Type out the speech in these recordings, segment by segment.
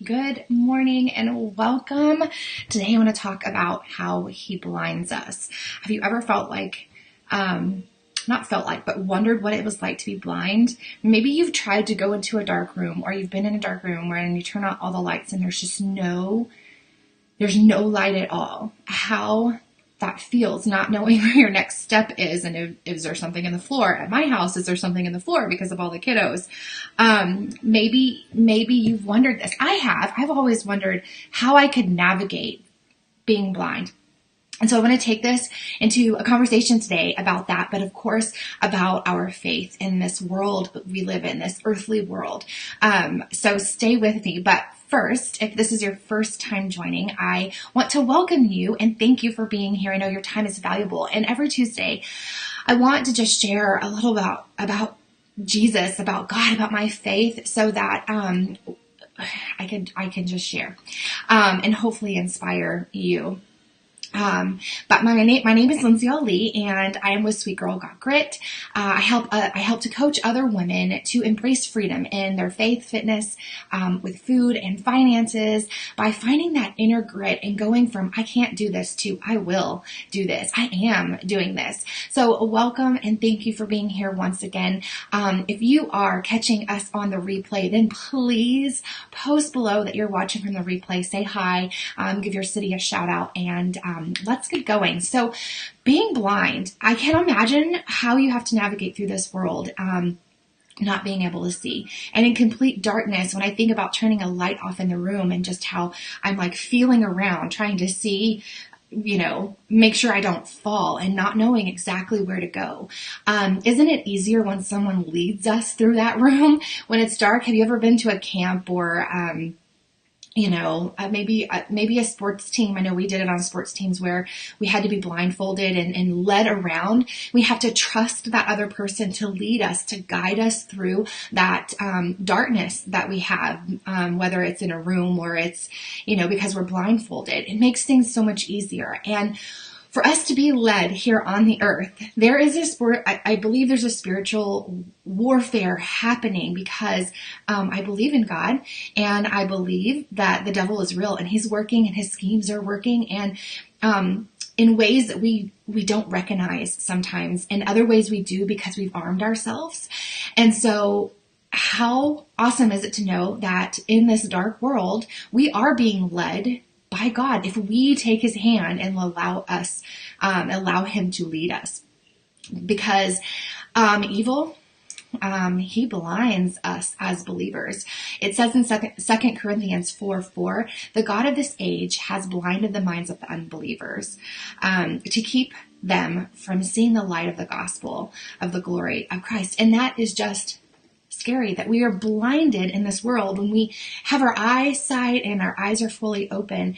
Good morning and welcome. Today I want to talk about how he blinds us. Have you ever felt like, but wondered what it was like to be blind? Maybe you've tried to go into a dark room, or you've been in a dark room where you turn out all the lights and there's no light at all. How that feels, not knowing where your next step is, and is there something in the floor? At my house, is there something in the floor because of all the kiddos? Maybe you've wondered this. I've always wondered how I could navigate being blind. And so I want to take this into a conversation today about that, but of course about our faith in this world that we live in, this earthly world. So stay with me. But first, if this is your first time joining, I want to welcome you and thank you for being here. I know your time is valuable. And every Tuesday, I want to just share a little about Jesus, about God, about my faith, so that I can just share and hopefully inspire you. But my name is Lindsay Ali, and I am with Sweet Girl Got Grit. I help to coach other women to embrace freedom in their faith, fitness, with food and finances, by finding that inner grit and going from I can't do this to I will do this. I am doing this. So welcome and thank you for being here once again. If you are catching us on the replay, then please post below that you're watching from the replay. Say hi, give your city a shout out, and let's get going. So being blind, I can't imagine how you have to navigate through this world, not being able to see. And in complete darkness, when I think about turning a light off in the room and just how I'm like feeling around, trying to see, make sure I don't fall and not knowing exactly where to go. Isn't it easier when someone leads us through that room when it's dark? Have you ever been to a camp or, maybe a sports team? I know we did it on sports teams where we had to be blindfolded and led around. We have to trust that other person to lead us, to guide us through that darkness that we have, whether it's in a room or it's, because we're blindfolded. It makes things so much easier. And for us to be led here on the earth, there is I believe there's a spiritual warfare happening because I believe in God, and I believe that the devil is real and he's working and his schemes are working, and in ways that we don't recognize sometimes. In other ways we do because we've armed ourselves. And so how awesome is it to know that in this dark world, we are being led by God if we take his hand and allow him to lead us. Because evil, he blinds us as believers. It says in 2 Corinthians 4:4, the God of this age has blinded the minds of the unbelievers, to keep them from seeing the light of the gospel of the glory of Christ. And that is just scary, that we are blinded in this world. When we have our eyesight and our eyes are fully open,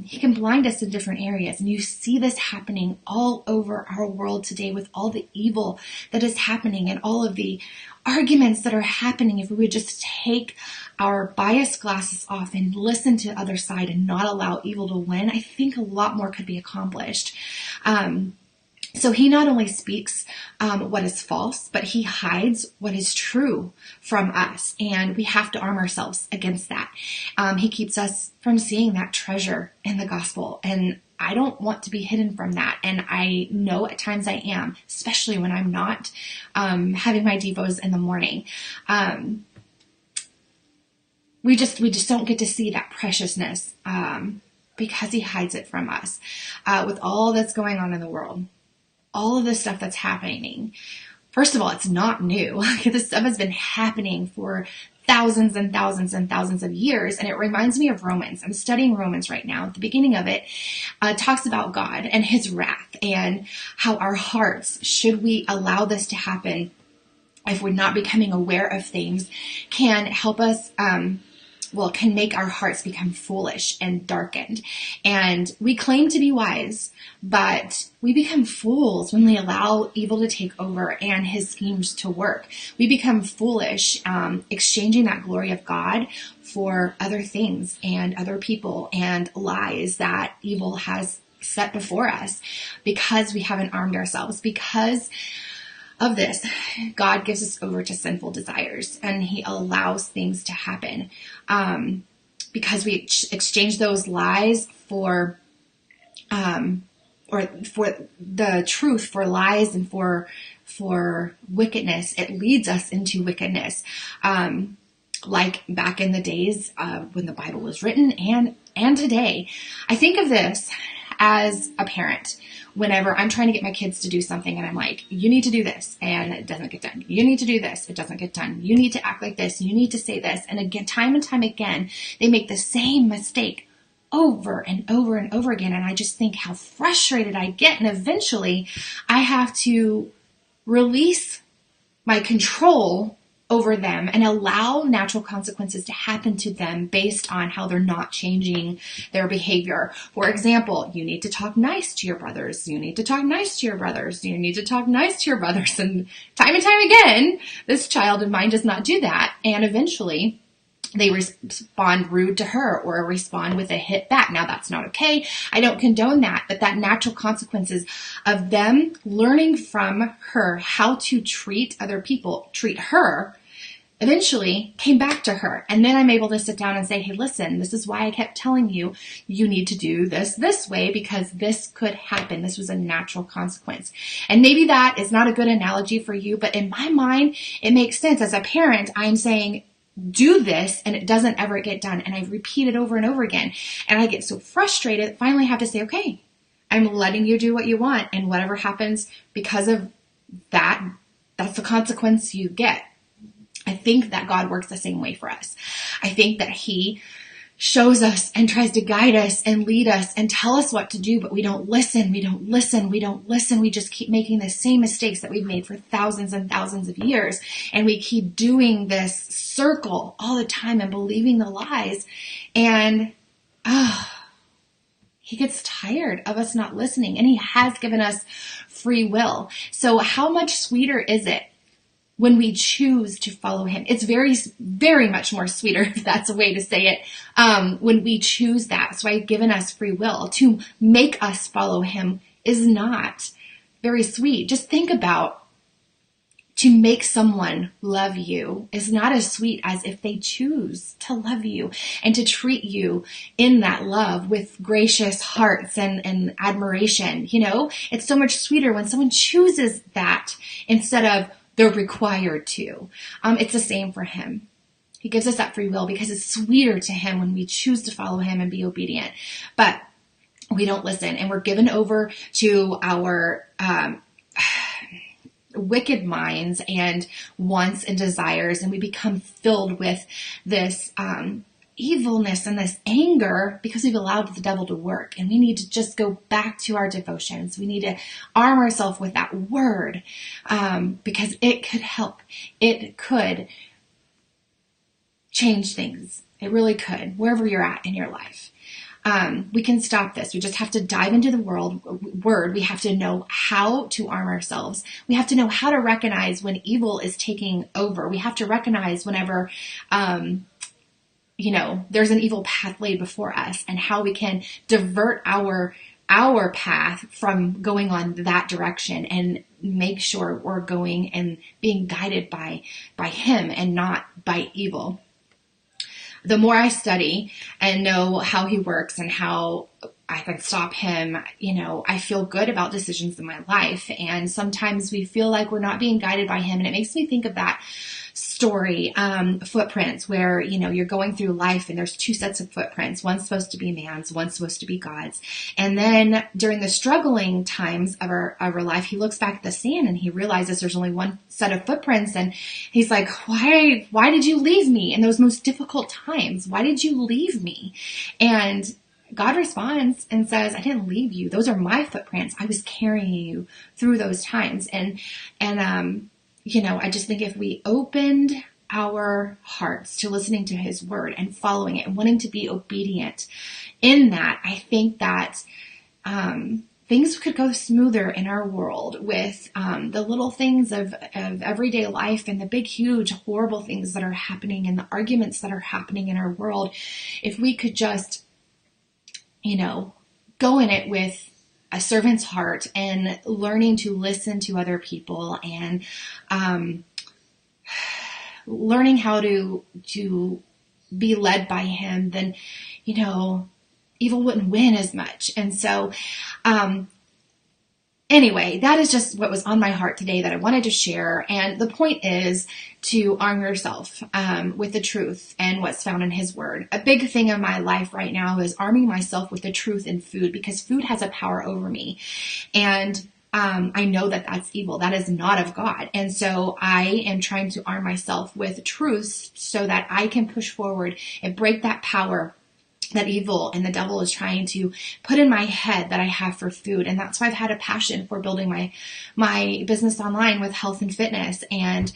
he can blind us in different areas. And you see this happening all over our world today with all the evil that is happening and all of the arguments that are happening. If we would just take our bias glasses off and listen to the other side and not allow evil to win, I think a lot more could be accomplished. So he not only speaks what is false, but he hides what is true from us. And we have to arm ourselves against that. He keeps us from seeing that treasure in the gospel. And I don't want to be hidden from that. And I know at times I am, especially when I'm not having my devos in the morning. We just don't get to see that preciousness because he hides it from us with all that's going on in the world. All of this stuff that's happening. First of all, it's not new. This stuff has been happening for thousands and thousands and thousands of years. And it reminds me of Romans. I'm studying Romans right now. At the beginning of it, talks about God and his wrath and how our hearts, should we allow this to happen, if we're not becoming aware of things, can help us, can make our hearts become foolish and darkened. And we claim to be wise, but we become fools when we allow evil to take over and his schemes to work. We become foolish, exchanging that glory of God for other things and other people and lies that evil has set before us, because we haven't armed ourselves. Because of this, God gives us over to sinful desires, and he allows things to happen because we exchange those lies or for the truth, for lies, and for wickedness, it leads us into wickedness. Like back in the days when the Bible was written and today. I think of this as a parent. Whenever I'm trying to get my kids to do something and I'm like, you need to do this, and it doesn't get done. You need to do this, it doesn't get done. You need to act like this, you need to say this. And again, time and time again, they make the same mistake over and over and over again. And I just think how frustrated I get. And eventually I have to release my control over them and allow natural consequences to happen to them based on how they're not changing their behavior. For example, you need to talk nice to your brothers. You need to talk nice to your brothers. You need to talk nice to your brothers. And time again, this child of mine does not do that. And eventually they respond rude to her or respond with a hit back. Now that's not okay. I don't condone that, but that natural consequences of them learning from her how to treat other people, treat her, eventually came back to her. And then I'm able to sit down and say, hey, listen, this is why I kept telling you, you need to do this way, because this could happen. This was a natural consequence. And maybe that is not a good analogy for you, but in my mind, it makes sense. As a parent, I'm saying, do this, and it doesn't ever get done. And I repeat it over and over again. And I get so frustrated, finally I have to say, okay, I'm letting you do what you want. And whatever happens because of that, that's the consequence you get. I think that God works the same way for us. I think that He shows us and tries to guide us and lead us and tell us what to do, but we don't listen. We don't listen. We don't listen. We just keep making the same mistakes that we've made for thousands and thousands of years. And we keep doing this circle all the time and believing the lies. And He gets tired of us not listening, and He has given us free will. So how much sweeter is it when we choose to follow Him? It's very, very much more sweeter, if that's a way to say it, when we choose that. So I've given us free will. To make us follow Him is not very sweet. Just think about, to make someone love you is not as sweet as if they choose to love you and to treat you in that love with gracious hearts and admiration. You know, it's so much sweeter when someone chooses that instead of they're required to. It's the same for Him. He gives us that free will because it's sweeter to Him when we choose to follow Him and be obedient. But we don't listen, and we're given over to our wicked minds and wants and desires, and we become filled with this evilness and this anger because we've allowed the devil to work. And we need to just go back to our devotions. We need to arm ourselves with that word, because it could help. It could change things. It really could, wherever you're at in your life. We can stop this. We just have to dive into the word. We have to know how to arm ourselves. We have to know how to recognize when evil is taking over. We have to recognize whenever, there's an evil path laid before us, and how we can divert our path from going on that direction and make sure we're going and being guided by Him and not by evil. The more I study and know how He works and how I can stop him, I feel good about decisions in my life. And sometimes we feel like we're not being guided by Him. And it makes me think of that story, footprints, where, you're going through life and there's two sets of footprints. One's supposed to be man's, one's supposed to be God's. And then during the struggling times of our life, He looks back at the sand and he realizes there's only one set of footprints. And he's like, why did you leave me in those most difficult times? Why did you leave me? And God responds and says, I didn't leave you. Those are my footprints. I was carrying you through those times. And I just think if we opened our hearts to listening to His word and following it and wanting to be obedient in that, I think that things could go smoother in our world with the little things of everyday life and the big, huge, horrible things that are happening and the arguments that are happening in our world. If we could just go in it with a servant's heart and learning to listen to other people and learning how to be led by him, then, evil wouldn't win as much. And so, anyway, that is just what was on my heart today that I wanted to share. And the point is to arm yourself with the truth and what's found in his word. A big thing in my life right now is arming myself with the truth in food, because food has a power over me. And I know that that's evil. That is not of God. And so I am trying to arm myself with truth so that I can push forward and break that power that evil and the devil is trying to put in my head that I have for food. And that's why I've had a passion for building my business online with health and fitness. And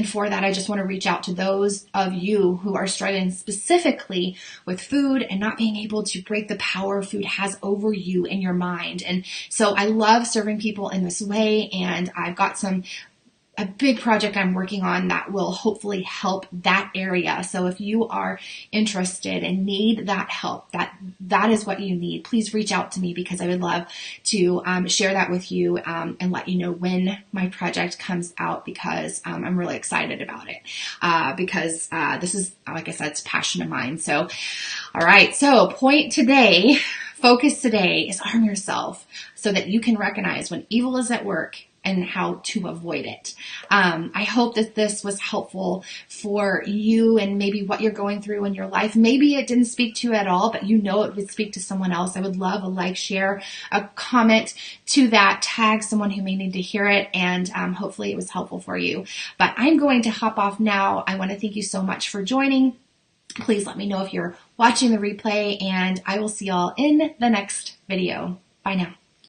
for that, I just want to reach out to those of you who are struggling specifically with food and not being able to break the power food has over you in your mind. And so I love serving people in this way. And I've got a big project I'm working on that will hopefully help that area. So if you are interested and need that help, that is what you need, please reach out to me, because I would love to share that with you and let you know when my project comes out, because I'm really excited about it because this is, like I said, it's a passion of mine. So, all right. So focus today is arm yourself so that you can recognize when evil is at work and how to avoid it. I hope that this was helpful for you and maybe what you're going through in your life. Maybe it didn't speak to you at all, but it would speak to someone else. I would love a like, share, a comment to that, tag someone who may need to hear it, and hopefully it was helpful for you. But I'm going to hop off now. I want to thank you so much for joining. Please let me know if you're watching the replay, and I will see y'all in the next video. Bye now.